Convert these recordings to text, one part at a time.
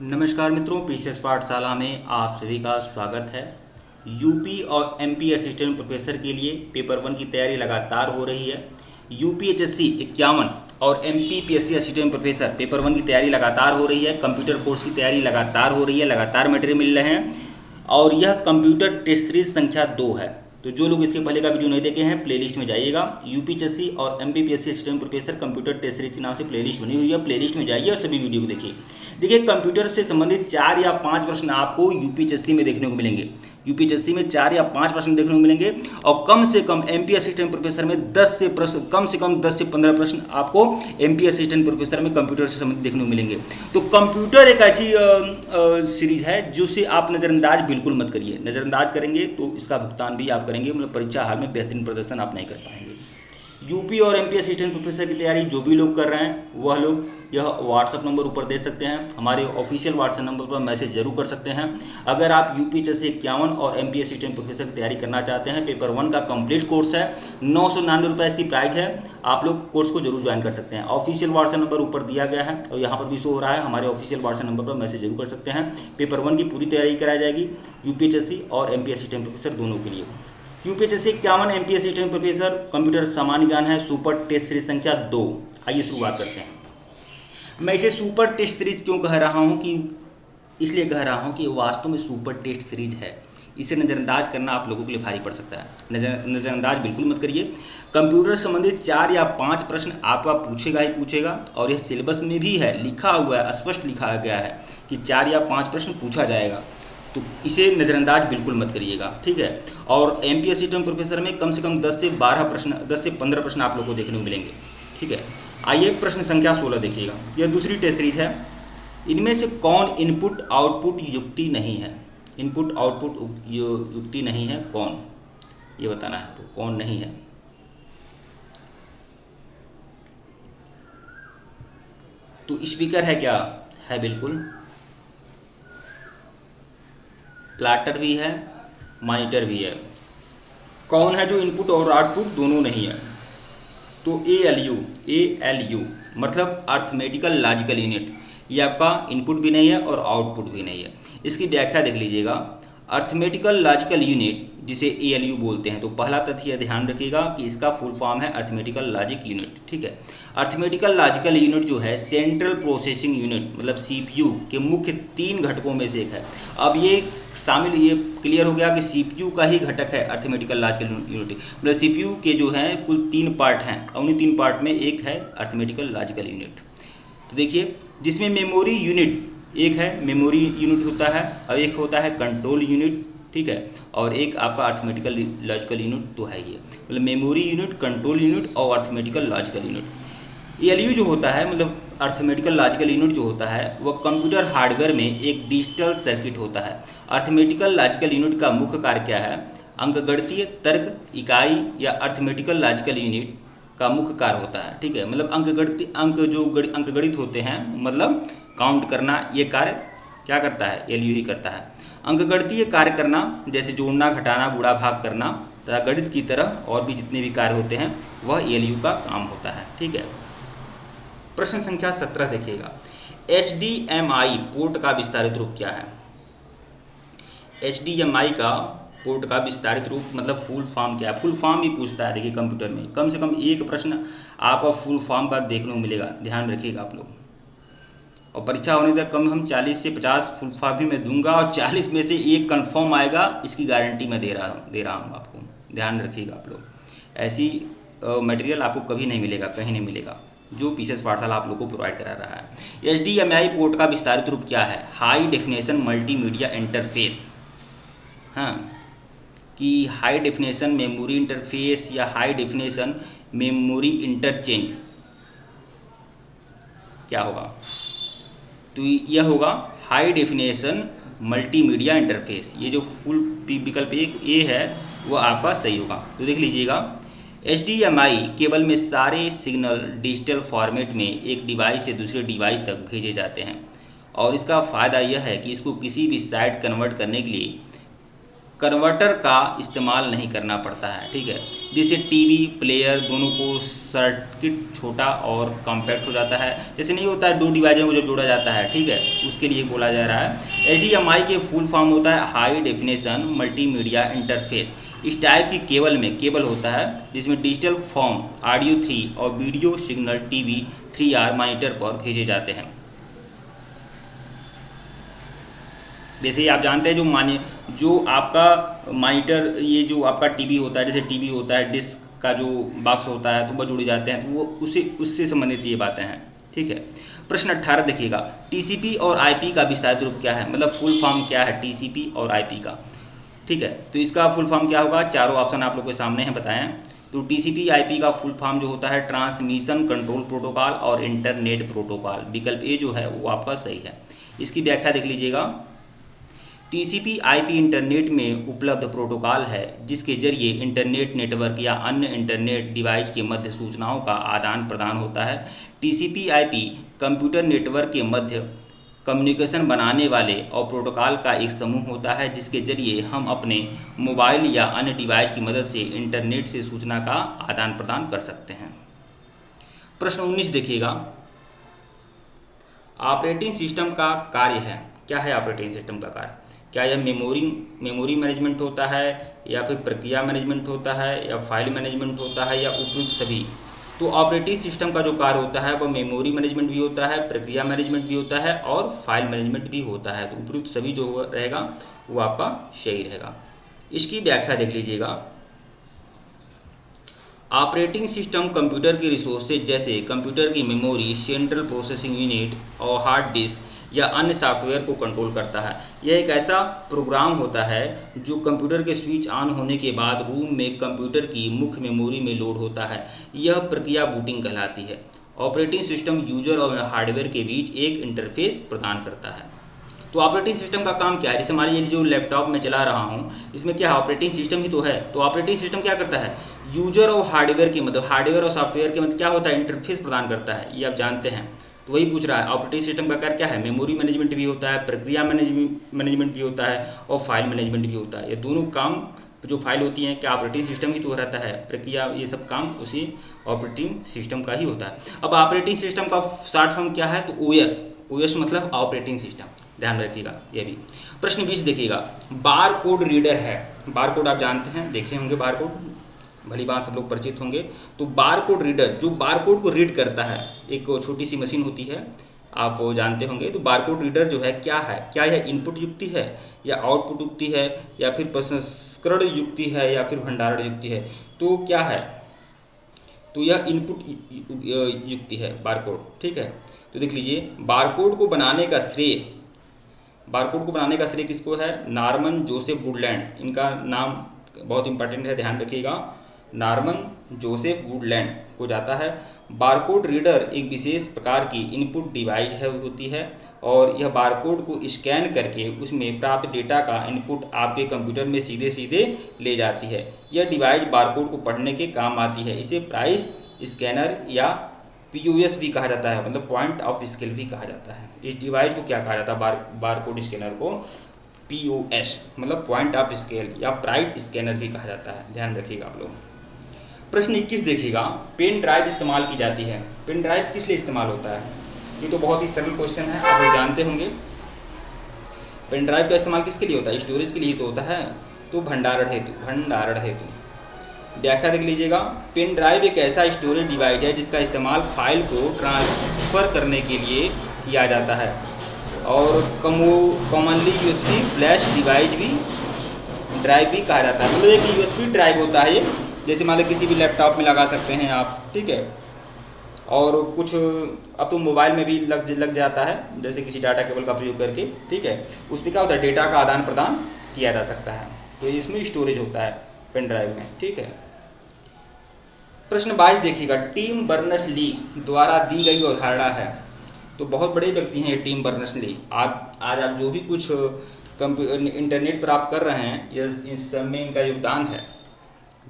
नमस्कार मित्रों, पीसीएस पाठशाला में आप सभी का स्वागत है। यूपी और एमपी असिस्टेंट प्रोफेसर के लिए पेपर 1 की तैयारी लगातार हो रही है। यूपीएचएससी 51 और एमपीपीएससी असिस्टेंट प्रोफेसर पेपर 1 की तैयारी लगातार हो रही है। कंप्यूटर कोर्स की तैयारी लगातार हो रही है, लगातार मटेरियल मिल रहे हैं और यह कंप्यूटर टेस्ट सीरीज संख्या 2 है। तो जो लोग इसके पहले का वीडियो नहीं देखे हैं, प्लेलिस्ट में जाइएगा। यूपीएचएससी और MPPSC assistant professor computer test series के नाम से प्लेलिस्ट बनी हुई है, प्लेलिस्ट में जाइए और सभी वीडियो को देखिए। देखिए, कंप्यूटर से संबंधित 4 या 5 प्रश्न आपको यूपीएचएससी में देखने को मिलेंगे। यूपीएचएससी में 4 या 5 प्रश्न देखने को मिलेंगे और कम से कम एमपी असिस्टेंट प्रोफेसर में 10 से प्रश्न, कम से कम 10 से 15 प्रश्न आपको एमपी असिस्टेंट प्रोफेसर में कंप्यूटर से संबंधित देखने को मिलेंगे। तो कंप्यूटर एक ऐसी सीरीज है जिससे आप नज़रअंदाज बिल्कुल मत करिए। नज़रअंदाज करेंगे तो इसका भुगतान भी आप करेंगे, मतलब परीक्षा हाल में बेहतरीन प्रदर्शन आप नहीं कर पाएंगे। यूपी और एमपी असिस्टेंट प्रोफेसर की तैयारी जो भी लोग कर रहे हैं वह लोग यह व्हाट्सअप नंबर ऊपर दे सकते हैं। हमारे ऑफिशियल व्हाट्सएप नंबर पर मैसेज जरूर कर सकते हैं। अगर आप यूपीएचएससी 51 और एमपी असिस्टेंट प्रोफेसर की तैयारी करना चाहते हैं, पेपर 1 का कंप्लीट कोर्स है, 999 रुपये इसकी प्राइस है। आप लोग कोर्स को जरूर ज्वाइन कर सकते हैं। ऑफिशियल व्हाट्सएप नंबर ऊपर दिया गया है और यहाँ पर भी शो हो रहा है। हमारे ऑफिशियल व्हाट्सएप नंबर पर मैसेज जरूर कर सकते हैं। पेपर 1 की पूरी तैयारी कराई जाएगी यूपीएचएससी और एमपी असिस्टेंट प्रोफेसर दोनों के लिए। UPHSC 51 MP assistant professor computer सामान्य ज्ञान है, सुपर टेस्ट सीरीज संख्या 2। आइए शुरुआत करते हैं। मैं इसे सुपर टेस्ट सीरीज क्यों कह रहा हूँ कि इसलिए कह रहा हूँ कि वास्तव में सुपर टेस्ट सीरीज है। इसे नज़रअंदाज करना आप लोगों के लिए भारी पड़ सकता है। नज़रअंदाज बिल्कुल मत करिए। कंप्यूटर संबंधित 4 या 5 प्रश्न आपका पूछेगा ही पूछेगा और यह सिलेबस में भी है, लिखा हुआ है, स्पष्ट लिखा गया है कि 4 या 5 प्रश्न पूछा जाएगा। तो इसे नज़रअंदाज बिल्कुल मत करिएगा, ठीक है। और एमपी असिस्टेंट प्रोफेसर में कम से कम 10 से 12 प्रश्न, 10 से 15 प्रश्न आप लोगों को देखने को मिलेंगे, ठीक है। आइए प्रश्न संख्या 16 देखिएगा। यह दूसरी टेस्ट सीरीज है। इनमें से कौन इनपुट आउटपुट युक्ति नहीं है? इनपुट आउटपुट युक्ति नहीं है कौन, ये बताना है आपको, कौन नहीं है। तो स्पीकर है क्या? है बिल्कुल। प्लाटर भी है, मॉनिटर भी है। कौन है जो इनपुट और आउटपुट दोनों नहीं है? तो ALU मतलब अर्थमेटिकल लॉजिकल यूनिट। ये आपका इनपुट भी नहीं है और आउटपुट भी नहीं है। इसकी व्याख्या देख लीजिएगा। अर्थमेटिकल लॉजिकल यूनिट जिसे ALU बोलते हैं, तो पहला तथ्य यह ध्यान रखिएगा कि इसका फुल फॉर्म है अर्थमेटिकल लॉजिक यूनिट, ठीक है। अर्थमेटिकल लॉजिकल यूनिट जो है सेंट्रल प्रोसेसिंग यूनिट मतलब CPU के मुख्य 3 घटकों में से एक है। अब ये क्लियर हो गया कि CPU का ही घटक है अर्थमेटिकल लॉजिकल यूनिट। मतलब CPU के जो है कुल 3 पार्ट हैं और उन्हीं 3 पार्ट में एक है अर्थमेटिकल लॉजिकल यूनिट। तो देखिए, जिसमें मेमोरी यूनिट एक है, मेमोरी यूनिट होता है और एक होता है कंट्रोल यूनिट, ठीक है। और एक आपका अर्थमेटिकल लॉजिकल यूनिट तो है ये, मतलब मेमोरी यूनिट, कंट्रोल यूनिट और अर्थमेटिकल लॉजिकल यूनिट। ALU जो होता है मतलब अर्थमेटिकल लॉजिकल यूनिट जो होता है वह कंप्यूटर हार्डवेयर में एक डिजिटल सर्किट होता है। अर्थमेटिकल लॉजिकल यूनिट का मुख्य कार्य क्या है? अंकगणितीय तर्क इकाई या अर्थमेटिकल लॉजिकल यूनिट का मुख्य कार्य होता है, ठीक है। मतलब अंकगणित होते हैं, मतलब काउंट करना, ये कार्य क्या करता है? ALU ही करता है। अंकगणितीय कार्य करना जैसे जोड़ना, घटाना, गुणा, भाग करना तथा गणित की तरह और भी जितने भी कार्य होते हैं वह ALU का काम होता है, ठीक है। प्रश्न संख्या 17 देखिएगा। HDMI पोर्ट का विस्तारित रूप क्या है? HDMI का पोर्ट का विस्तारित रूप मतलब फुल फॉर्म क्या है? फुल फॉर्म भी पूछता है। देखिए, कंप्यूटर में कम से कम एक प्रश्न आपको फुल फॉर्म का देखने को मिलेगा, ध्यान रखिएगा आप लोग। और परीक्षा होने तक कम हम 40 से 50 फुल फॉर्म भी मैं दूंगा और 40 में से एक कंफर्म आएगा, इसकी गारंटी मैं दे रहा हूँ आपको, ध्यान रखिएगा आप लोग। ऐसी मटेरियल आपको कभी नहीं मिलेगा, कहीं नहीं मिलेगा, जो पीसीएस पाठशाला आप लोग को प्रोवाइड करा रहा है। HDMI पोर्ट का विस्तारित रूप क्या है? High definition multimedia interface. हाँ, कि हाई डेफिनेशन मेमोरी इंटरफेस या हाई डेफिनेशन मेमोरी इंटरचेंज क्या होगा? तो यह होगा हाई डेफिनेशन मल्टीमीडिया इंटरफेस। ये जो फुल विकल्प एक ए है वह आपका सही होगा। तो देख लीजिएगा, HDMI केबल में सारे सिग्नल डिजिटल फॉर्मेट में एक डिवाइस से दूसरे डिवाइस तक भेजे जाते हैं और इसका फ़ायदा यह है कि इसको किसी भी साइट कन्वर्ट करने के लिए कन्वर्टर का इस्तेमाल नहीं करना पड़ता है, ठीक है, जिससे टीवी प्लेयर दोनों को सर्किट छोटा और कॉम्पैक्ट हो जाता है। जैसे नहीं होता है दो डिवाइसों को जब जोड़ा जाता है, ठीक है, उसके लिए बोला जा रहा है। HDMI के फुल फॉर्म होता है हाई डेफिनेशन मल्टीमीडिया इंटरफेस। इस टाइप की केबल होता है जिसमें डिजिटल फॉर्म ऑडियो 3 और video signal TV 3R monitor पर भेजे जाते हैं। जैसे आप जानते हैं जो आपका मॉनिटर, ये जो आपका टीवी होता है, जैसे टीवी होता है डिस्क का जो बॉक्स होता है तो वो जुड़े जाते हैं, तो वो उससे संबंधित ये बातें हैं, ठीक है। प्रश्न 18 देखिएगा, TCP और IP का विस्तारित रूप क्या है, मतलब फुल फॉर्म क्या है TCP और IP का, ठीक है। तो इसका फुल फॉर्म क्या होगा, चारों ऑप्शन आप लोग के सामने हैं, बताएं। तो TCP IP का फुल फॉर्म जो होता है ट्रांसमिशन कंट्रोल प्रोटोकॉल और इंटरनेट प्रोटोकॉल। विकल्प ए जो है वो आपका सही है। इसकी व्याख्या देख लीजिएगा। TCP IP इंटरनेट में उपलब्ध प्रोटोकॉल है जिसके जरिए इंटरनेट नेटवर्क या अन्य इंटरनेट डिवाइस के मध्य सूचनाओं का आदान प्रदान होता है। TCP IP कंप्यूटर नेटवर्क के मध्य कम्युनिकेशन बनाने वाले और प्रोटोकॉल का एक समूह होता है जिसके जरिए हम अपने मोबाइल या अन्य डिवाइस की मदद से इंटरनेट से सूचना का आदान प्रदान कर सकते हैं। प्रश्न 19 देखिएगा, ऑपरेटिंग सिस्टम का कार्य है, क्या है ऑपरेटिंग सिस्टम का कार्य, क्या यह मेमोरी मैनेजमेंट होता है या फिर प्रक्रिया मैनेजमेंट होता है या फाइल मैनेजमेंट होता है या उपयुक्त सभी। तो ऑपरेटिंग सिस्टम का जो कार्य होता है वह मेमोरी मैनेजमेंट भी होता है, प्रक्रिया मैनेजमेंट भी होता है और फाइल मैनेजमेंट भी होता है। तो उपयुक्त सभी जो रहेगा वो आपका सही रहेगा। इसकी व्याख्या देख लीजिएगा। ऑपरेटिंग सिस्टम कंप्यूटर की रिसोर्सेज जैसे कंप्यूटर की मेमोरी, सेंट्रल प्रोसेसिंग यूनिट और हार्ड डिस्क या अन्य सॉफ्टवेयर को कंट्रोल करता है। यह एक ऐसा प्रोग्राम होता है जो कंप्यूटर के स्विच ऑन होने के बाद रूम में कंप्यूटर की मुख्य मेमोरी में लोड होता है। यह प्रक्रिया बूटिंग कहलाती है। ऑपरेटिंग सिस्टम यूजर और हार्डवेयर के बीच एक इंटरफेस प्रदान करता है। तो ऑपरेटिंग सिस्टम का काम क्या है, जैसे मान लीजिए जो लैपटॉप में चला रहा हूँ इसमें क्या है, ऑपरेटिंग सिस्टम ही तो है। तो ऑपरेटिंग सिस्टम क्या करता है, यूजर और हार्डवेयर की मतलब हार्डवेयर और सॉफ्टवेयर के मतलब क्या होता है, इंटरफेस प्रदान करता है, ये आप जानते हैं। तो वही पूछ रहा है ऑपरेटिंग सिस्टम का कार्य क्या है, मेमोरी मैनेजमेंट भी होता है, प्रक्रिया मैनेजमेंट भी होता है और फाइल मैनेजमेंट भी होता है। ये दोनों काम जो फाइल होती हैं क्या ऑपरेटिंग सिस्टम ही तो रहता है, प्रक्रिया ये सब काम उसी ऑपरेटिंग सिस्टम का ही होता है। अब ऑपरेटिंग सिस्टम का शॉर्ट फॉर्म क्या है, तो OS मतलब ऑपरेटिंग सिस्टम, ध्यान रखिएगा ये भी। प्रश्न 20 देखिएगा, बार कोड रीडर है। बार कोड आप जानते हैं, देखे होंगे बार कोड, भली बात सब लोग परिचित होंगे। तो बार कोड रीडर जो बार कोड को रीड करता है, एक छोटी सी मशीन होती है, आप जानते होंगे। तो बार कोड रीडर जो है क्या है, क्या यह इनपुट युक्ति है या आउटपुट युक्ति है या फिर प्रसंस्करण युक्ति है या फिर भंडारण युक्ति है। तो क्या है, तो यह इनपुट युक्ति है बार कोड, ठीक है। तो देख लीजिए, बारकोड को बनाने का श्रेय किसको है, नॉर्मन जोसेफ वुडलैंड। इनका नाम बहुत इंपॉर्टेंट है, ध्यान रखिएगा, नॉर्मन जोसेफ वुडलैंड को जाता है। बारकोड रीडर एक विशेष प्रकार की इनपुट डिवाइस होती है और यह बारकोड को स्कैन करके उसमें प्राप्त डेटा का इनपुट आपके कंप्यूटर में सीधे सीधे ले जाती है। यह डिवाइस बारकोड को पढ़ने के काम आती है। इसे प्राइस स्कैनर या POS भी कहा जाता है, मतलब पॉइंट ऑफ स्केल भी कहा जाता है। इस डिवाइस को क्या कहा जाता है, बारकोड स्कैनर को POS मतलब पॉइंट ऑफ स्केल या प्राइट स्कैनर भी कहा जाता है, ध्यान रखिएगा आप लोग। प्रश्न 21 देखिएगा, पेन ड्राइव इस्तेमाल की जाती है। पेन ड्राइव किस लिए इस्तेमाल होता है, ये तो बहुत ही सरल क्वेश्चन है, आप लोग जानते होंगे। पेन ड्राइव का इस्तेमाल किसके लिए होता है, स्टोरेज के लिए तो होता है, तो भंडारण हेतु। व्याख्या देख लीजिएगा, पेन ड्राइव एक ऐसा स्टोरेज डिवाइस है जिसका इस्तेमाल फाइल को ट्रांसफ़र करने के लिए किया जाता है और कॉमनली USB फ्लैश डिवाइस भी ड्राइव भी कहा जाता है। मतलब एक USB ड्राइव होता है ये, जैसे मान लो किसी भी लैपटॉप में लगा सकते हैं आप, ठीक है। और कुछ अब तो मोबाइल में भी लग जाता है, जैसे किसी डाटा केबल का प्रयोग करके, ठीक है। उसमें क्या होता है, डेटा का आदान प्रदान किया जा सकता है, तो इसमें स्टोरेज होता है पेन ड्राइव में, ठीक है। प्रश्न 22 देखिएगा, टिम बर्नर्स-ली द्वारा दी गई अवधारणा है। तो बहुत बड़े व्यक्ति हैं ये टिम बर्नर्स-ली। आज आप जो भी कुछ इंटरनेट पर आप कर रहे हैं, इस सब में इनका योगदान है,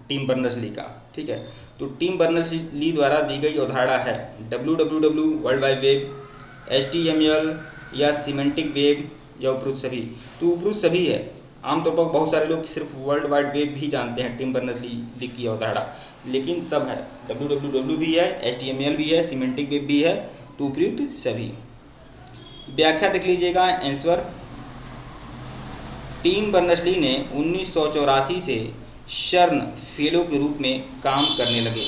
टिम बर्नर्स-ली का, ठीक है। तो टिम बर्नर्स-ली द्वारा दी गई अवधारणा है WWW world wide web, HTML या सिमेंटिक वेब या उपरोक्त सभी। तो उपरोक्त सभी है, आमतौर पर बहुत सारे लोग सिर्फ वर्ल्ड वाइड वेब भी जानते हैं, टिम बर्नर्स-ली लिखी की अवधारणा, लेकिन सब है, www भी है, HTML भी है, सिमेंटिक वेब भी है, तो उपयुक्त सभी। व्याख्या देख लीजिएगा आंसर। टिम बर्नर्स-ली ने 1984 से शर्न फेलो के रूप में काम करने लगे।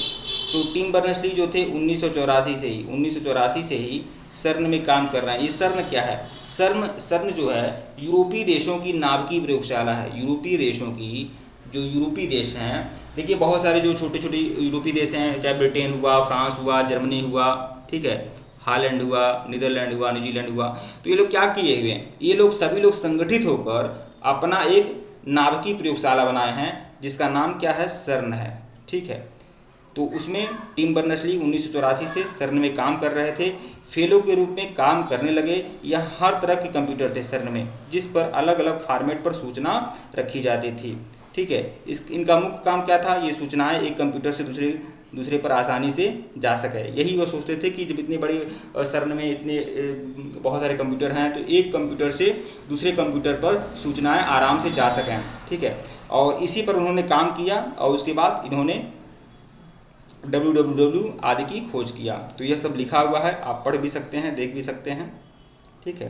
तो टिम बर्नर्स-ली जो थे 1984 से ही सर्न में काम कर रहे हैं। ये सर्न क्या है? सर्न जो है यूरोपीय देशों की नाभिकीय प्रयोगशाला है। यूरोपीय देशों की, जो यूरोपीय देश हैं, देखिए बहुत सारे जो छोटे छोटे यूरोपीय देश हैं, चाहे ब्रिटेन हुआ, फ्रांस हुआ, जर्मनी हुआ, ठीक है, हॉलैंड हुआ, नीदरलैंड हुआ, न्यूजीलैंड हुआ, तो ये लोग क्या किए हुए हैं, ये लोग सभी लोग संगठित होकर अपना एक नाभिकीय प्रयोगशाला बनाए हैं जिसका नाम क्या है? सर्न है, ठीक है। तो उसमें टिम बर्नर्स-ली 1984 से सर्न में काम कर रहे थे, फेलो के रूप में काम करने लगे। यह हर तरह के कंप्यूटर थे सर्न में, जिस पर अलग अलग फॉर्मेट पर सूचना रखी जाती थी, ठीक है। इनका मुख्य काम क्या था? ये सूचनाएं एक कंप्यूटर से दूसरे पर आसानी से जा सके। यही वह सोचते थे कि जब इतने बड़े सर्न में इतने बहुत सारे कंप्यूटर हैं, तो एक कंप्यूटर से दूसरे कंप्यूटर पर सूचनाएं आराम से जा सकें, ठीक है। और इसी पर उन्होंने काम किया और उसके बाद इन्होंने www आदि की खोज किया। तो यह सब लिखा हुआ है, आप पढ़ भी सकते हैं, देख भी सकते हैं, ठीक है।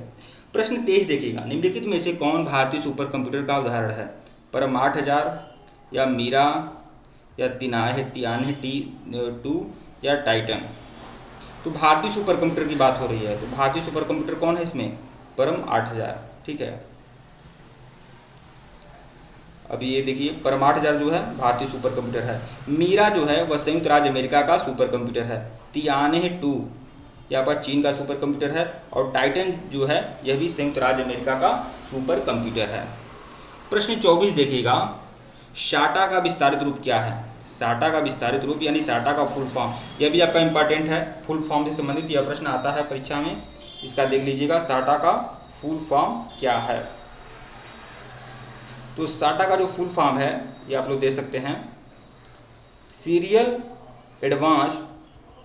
प्रश्न 23 देखिएगा, निम्नलिखित में से कौन भारतीय सुपर कंप्यूटर का उदाहरण है? परम 8000 या मीरा या तियानहे T2 या टाइटन? तो भारतीय सुपर कंप्यूटर की बात हो रही है, तो भारतीय सुपर कंप्यूटर कौन है इसमें? परम 8000, ठीक है। अभी ये देखिए परम 8000 जो है भारतीय सुपर कंप्यूटर है। मीरा जो है वह संयुक्त राज्य अमेरिका का सुपर कंप्यूटर है। तियानहे 2 यहाँ पर चीन का सुपर कंप्यूटर है और टाइटन जो है यह भी संयुक्त राज्य अमेरिका का सुपर कंप्यूटर है। प्रश्न 24 देखिएगा, साटा का विस्तारित रूप क्या है? साटा का विस्तारित रूप यानी साटा का फुल फॉर्म, यह भी आपका इंपॉर्टेंट है, फुल फॉर्म से संबंधित यह प्रश्न आता है परीक्षा में, इसका देख लीजिएगा, साटा का फुल फॉर्म क्या है? तो साटा का जो फुल फॉर्म है ये आप लोग दे सकते हैं, serial advance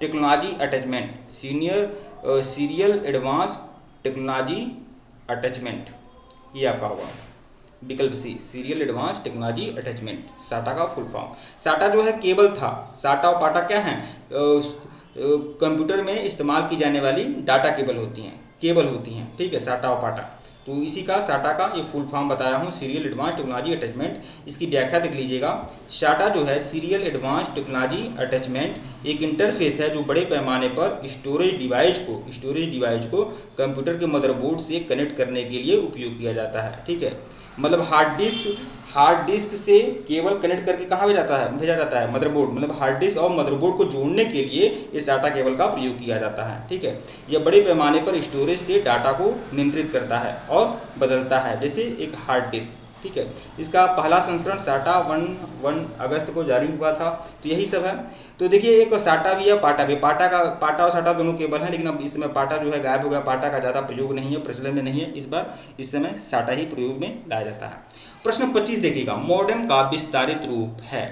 technology attachment, serial advance technology attachment, ये आपका होगा विकल्प सी, सीरियल एडवांस टेक्नोलॉजी अटैचमेंट, साटा का फुल फॉर्म। साटा जो है केबल था, साटा और पाटा क्या हैं? कंप्यूटर में इस्तेमाल की जाने वाली डाटा केबल होती हैं, ठीक है, साटा और पाटा। तो इसी का साटा का ये फुल फॉर्म बताया हूँ, सीरियल एडवांस टेक्नोलॉजी अटैचमेंट। इसकी व्याख्या देख लीजिएगा, साटा जो है सीरियल एडवांस टेक्नोलॉजी अटैचमेंट एक इंटरफेस है जो बड़े पैमाने पर स्टोरेज डिवाइस को कंप्यूटर के मदरबोर्ड से कनेक्ट करने के लिए उपयोग किया जाता है, ठीक है। मतलब हार्ड डिस्क से केबल कनेक्ट करके कहाँ भेजा जाता है? मदरबोर्ड, मतलब हार्ड डिस्क और मदरबोर्ड को जोड़ने के लिए ये साटा केबल का प्रयोग किया जाता है, ठीक है। यह बड़े पैमाने पर स्टोरेज से डाटा को नियंत्रित करता है और बदलता है, जैसे एक हार्ड डिस्क, ठीक है। इसका पहला संस्करण साटा 1 अगस्त को जारी हुआ था। तो यही सब है। तो देखिए एक साटा भी है, पाटा भी। पाटा और साटा दोनों केबल हैं, लेकिन अब इस समय पाटा जो है गायब हो गया, पाटा का ज़्यादा प्रयोग नहीं है, प्रचलन में नहीं है। इस समय साटा ही प्रयोग में लाया जाता है। प्रश्न 25 देखिएगा, मॉडेम का विस्तारित रूप है।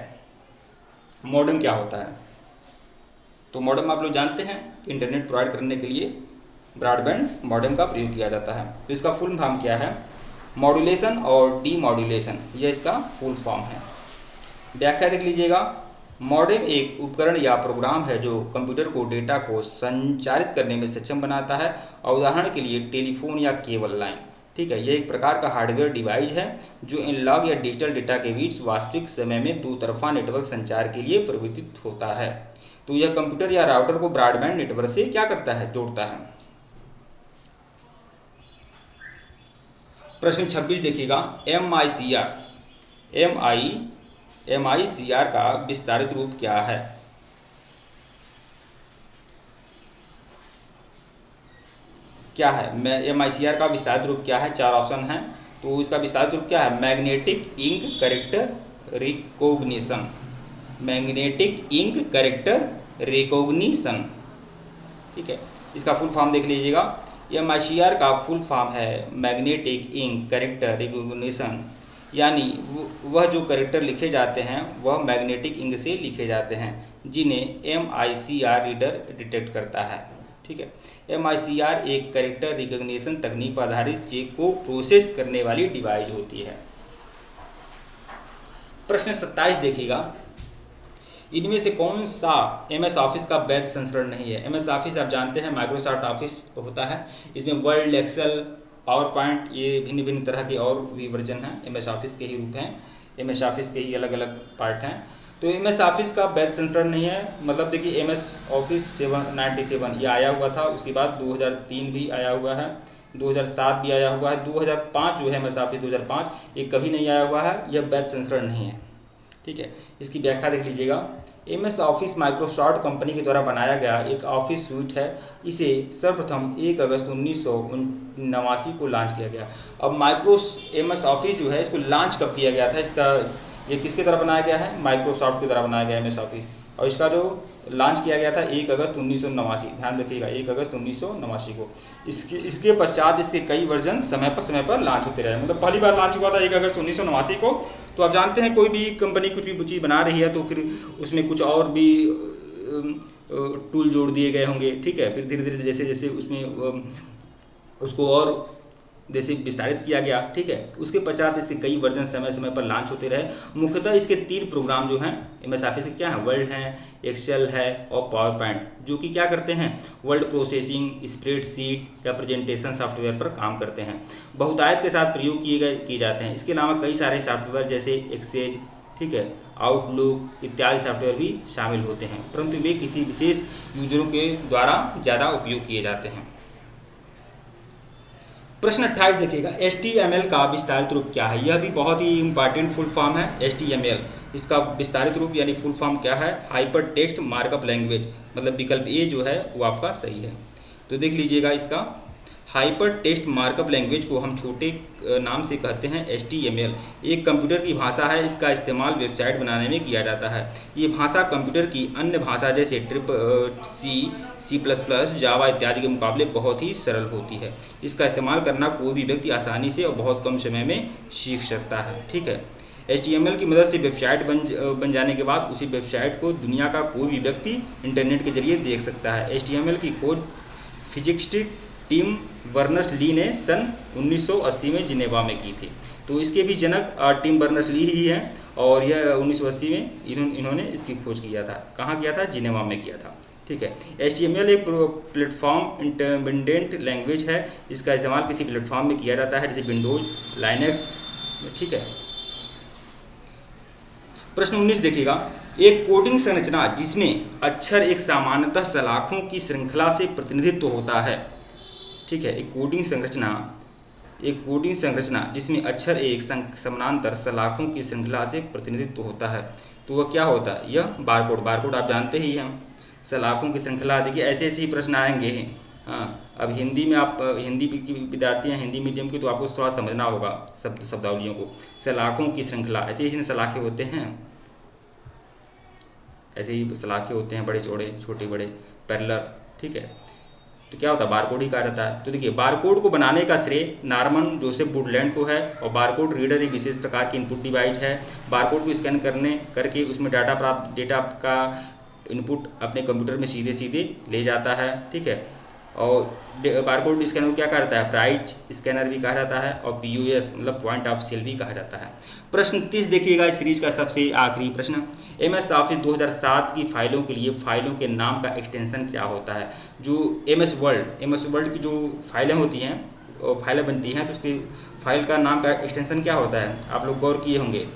मॉडेम क्या होता है? तो मॉडेम आप लोग जानते हैं, इंटरनेट प्रोवाइड करने के लिए ब्रॉडबैंड मॉडेम का प्रयोग किया जाता है। तो इसका फुल फॉर्म क्या है? मॉड्यूलेशन और डीमॉड्यूलेशन, यह इसका फुल फॉर्म है। व्याख्या देख लीजिएगा, मॉडेम एक उपकरण या प्रोग्राम है जो कंप्यूटर को डेटा को संचारित करने में सक्षम बनाता है, और उदाहरण के लिए टेलीफोन या केबल लाइन, ठीक है। यह एक प्रकार का हार्डवेयर डिवाइस है जो एनालॉग या डिजिटल डेटा के बीच वास्तविक समय में दो तरफा नेटवर्क संचार के लिए परिवर्तित होता है। तो यह कंप्यूटर या राउटर को ब्रॉडबैंड नेटवर्क से क्या करता है? जोड़ता है। प्रश्न 26 देखिएगा, MICR का विस्तारित रूप क्या है? क्या है MICR का विस्तारित रूप क्या है? 4 ऑप्शन हैं। तो इसका विस्तारित रूप क्या है? Magnetic ink character recognition, magnetic ink character recognition, ठीक है। इसका फुल फॉर्म देख लीजिएगा, MICR का फुल फॉर्म है मैग्नेटिक इंक कैरेक्टर रिकॉग्निशन, यानी वह जो कैरेक्टर लिखे जाते हैं वह मैग्नेटिक इंक से लिखे जाते हैं, जिन्हें MICR रीडर डिटेक्ट करता है, ठीक है। MICR एक कैरेक्टर रिकॉग्निशन तकनीक पर आधारित चेक को प्रोसेस करने वाली डिवाइस होती है। प्रश्न 27 देखिएगा, इनमें से कौन सा MS ऑफिस का वैध संस्करण नहीं है। MS ऑफिस आप जानते हैं माइक्रोसॉफ्ट ऑफिस होता है, इसमें वर्ड, एक्सेल, पावर पॉइंट, ये भिन्न भिन्न तरह के और भी वर्जन हैं, MS ऑफिस के ही रूप हैं, MS ऑफिस के ही अलग अलग पार्ट हैं। तो MS ऑफिस का वैध संस्करण नहीं है, मतलब देखिए MS ऑफिस 797 ये आया हुआ था, उसके बाद 2003 भी आया हुआ है, 2007 भी आया हुआ है, 2005 जो है MS ऑफिस 2005 ये कभी नहीं आया हुआ है, यह वैध संस्करण नहीं है। ठीक है, इसकी व्याख्या देख लीजिएगा। MS ऑफिस माइक्रोसॉफ्ट कंपनी के द्वारा बनाया गया एक ऑफिस सूट है। इसे सर्वप्रथम 1 अगस्त 1989 को लॉन्च किया गया। अब MS ऑफिस जो है इसको लॉन्च कब किया गया था, इसका ये किसके द्वारा बनाया गया है, माइक्रोसॉफ्ट के द्वारा बनाया गया MS ऑफिस, और इसका जो लॉन्च किया गया था 1 अगस्त 1989, ध्यान रखिएगा 1 अगस्त 1989 को। इसके पश्चात इसके कई वर्जन समय पर लॉन्च होते रहे, मतलब पहली बार लॉन्च हुआ था 1 अगस्त 1989 को। तो आप जानते हैं कोई भी कंपनी कुछ भी चीज़ बना रही है तो फिर उसमें कुछ और भी टूल जोड़ दिए गए होंगे। ठीक है, फिर धीरे धीरे जैसे जैसे उसमें उसको और जैसे विस्तारित किया गया। ठीक है, उसके पश्चात इसके कई वर्जन समय समय पर लॉन्च होते रहे। मुख्यतः इसके 3 प्रोग्राम जो हैं MS ऑफिस के क्या हैं, वर्ड हैं, एक्सेल है और पावर पॉइंट, जो कि क्या करते हैं, वर्ड प्रोसेसिंग, स्प्रेडशीट या प्रेजेंटेशन सॉफ्टवेयर पर काम करते हैं, बहुतायत के साथ प्रयोग किए जाते हैं। इसके अलावा कई सारे सॉफ्टवेयर जैसे एक्सेल, ठीक है, आउटलुक इत्यादि सॉफ्टवेयर भी शामिल होते हैं, परंतु वे किसी विशेष यूजरों के द्वारा ज़्यादा उपयोग किए जाते हैं। प्रश्न 28 देखिएगा, HTML का विस्तारित रूप क्या है। यह भी बहुत ही इंपॉर्टेंट फुल फॉर्म है HTML। इसका विस्तारित रूप यानी फुल फॉर्म क्या है, हाइपर टेक्स्ट मार्कअप लैंग्वेज, मतलब विकल्प ए जो है वो आपका सही है। तो देख लीजिएगा, इसका हाइपर टेक्स्ट मार्कअप लैंग्वेज को हम छोटे नाम से कहते हैं HTML। एक कंप्यूटर की भाषा है, इसका इस्तेमाल वेबसाइट बनाने में किया जाता है। ये भाषा कंप्यूटर की अन्य भाषा जैसे C++, जावा इत्यादि के मुकाबले बहुत ही सरल होती है। इसका इस्तेमाल करना कोई भी व्यक्ति आसानी से और बहुत कम समय में सीख सकता है। ठीक है, HTML की मदद से वेबसाइट बन जाने के बाद उसी वेबसाइट को दुनिया का कोई भी व्यक्ति इंटरनेट के जरिए देख सकता है। HTML की खोज फिजिक्स्ट टिम बर्नर्स-ली ने सन 1980 में जिनेवा में की थी। तो इसके भी जनक टिम बर्नर्स-ली ही हैं, और यह 1980 में इन्होंने इसकी खोज किया था। कहाँ किया था, जिनेवा में किया था। ठीक है, HTML एक प्लेटफॉर्म इंडिपेंडेंट लैंग्वेज है। इसका इस्तेमाल किसी प्लेटफॉर्म में किया जाता है जैसे विंडोज, लाइनक्स। ठीक है, प्रश्न 19 देखिएगा, एक कोडिंग संरचना जिसमें अक्षर एक सामान्यतः सलाखों की श्रृंखला से प्रतिनिधित्व होता है। ठीक है, एक कोडिंग संरचना जिसमें अक्षर एक समानांतर सलाखों की श्रृंखला से प्रतिनिधित्व होता है, तो वह क्या होता है, यह बारकोड आप जानते ही हैं, सलाखों की श्रृंखला। देखिए ऐसे ऐसे ही प्रश्न आएंगे। हाँ, अब हिंदी में आप हिंदी की विद्यार्थी हैं, हिंदी मीडियम की, तो आपको थोड़ा समझना होगा शब्दावलियों को। सलाखों की श्रृंखला, ऐसे ही सलाखें होते हैं, ऐसे ही सलाखें होते हैं, बड़े चौड़े, छोटे बड़े, पैरेलल। ठीक है, तो क्या होता है, बारकोड ही कहा जाता है। तो देखिए, बारकोड को बनाने का श्रेय नॉर्मन जोसेफ वुडलैंड को है, और बारकोड रीडर एक विशेष प्रकार की इनपुट डिवाइस है। बारकोड को स्कैन करके उसमें डेटा का इनपुट अपने कंप्यूटर में सीधे सीधे ले जाता है। ठीक है, और बारकोड स्कैनर को क्या कहा जाता है, प्राइस स्कैनर भी कहा जाता है, और POS मतलब पॉइंट ऑफ सेल भी कहा जाता है। प्रश्न 30 देखिएगा, इस सीरीज का सबसे आखिरी प्रश्न, MS ऑफिस 2007 की फाइलों के लिए फाइलों के नाम का एक्सटेंशन क्या होता है। जो MS वर्ल्ड की जो फाइलें होती हैं, फाइलें बनती हैं, तो उसकी फाइल का नाम का एक्सटेंशन क्या होता है, आप लोग गौर किए होंगे,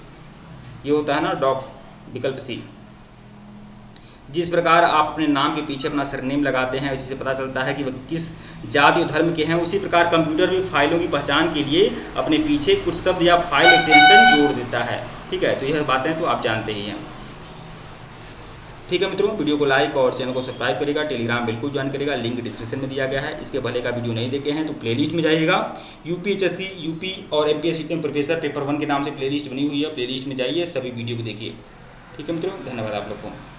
ये होता है ना डॉक्स, विकल्प C। जिस प्रकार आप अपने नाम के पीछे अपना सरनेम लगाते हैं, उससे पता चलता है कि वह किस जाति और धर्म के हैं, उसी प्रकार कंप्यूटर भी फाइलों की पहचान के लिए अपने पीछे कुछ शब्द या फाइल एक्सटेंशन जोड़ देता है। ठीक है, तो यह बातें तो आप जानते ही हैं। ठीक है मित्रों, वीडियो को लाइक और चैनल को सब्सक्राइब करेगा, टेलीग्राम बिल्कुल ज्वाइन करेगा, लिंक डिस्क्रिप्शन में दिया गया है। इसके पहले का वीडियो नहीं देखे हैं तो प्लेलिस्ट में जाइएगा, UPHSC, UP और MPSC प्रोफेसर पेपर 1 के नाम से प्लेलिस्ट बनी हुई है, प्लेलिस्ट में जाइए, सभी वीडियो को देखिए। ठीक है मित्रों, धन्यवाद आप लोग को।